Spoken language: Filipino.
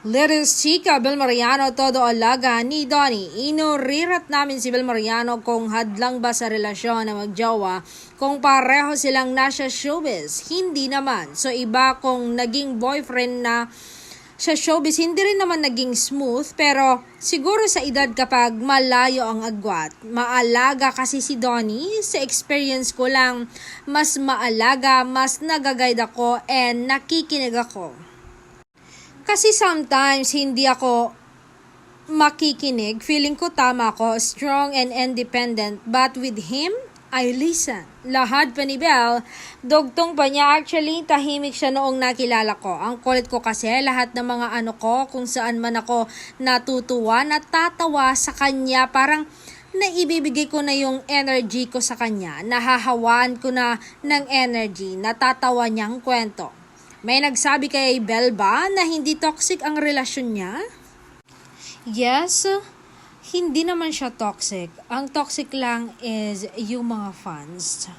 Latest chika, Bel Mariano, todo alaga ni Donnie. Inurirat namin si Bel Mariano kung hadlang ba sa relasyon na magjowa kung pareho silang nasa showbiz. Hindi naman. So iba kung naging boyfriend na sa showbiz, hindi rin naman naging smooth, pero siguro sa edad kapag malayo ang agwat. Maalaga kasi si Donnie, sa experience ko lang, mas maalaga, mas nagaguide ako, and nakikinig ako. Kasi sometimes hindi ako makikinig, feeling ko tama ako, strong and independent, but with him, I listen. Lahat pa ni Bel, dugtong pa niya. Actually, tahimik siya noong nakilala ko. Ang kulit ko kasi, lahat ng mga kung saan man ako natutuwa, natatawa sa kanya, parang naibibigay ko na yung energy ko sa kanya. Nahahawaan ko na ng energy, natatawa niyang kwento. May nagsabi kay Bel ba na hindi toxic ang relasyon niya? Yes, hindi naman siya toxic. Ang toxic lang is yung mga fans.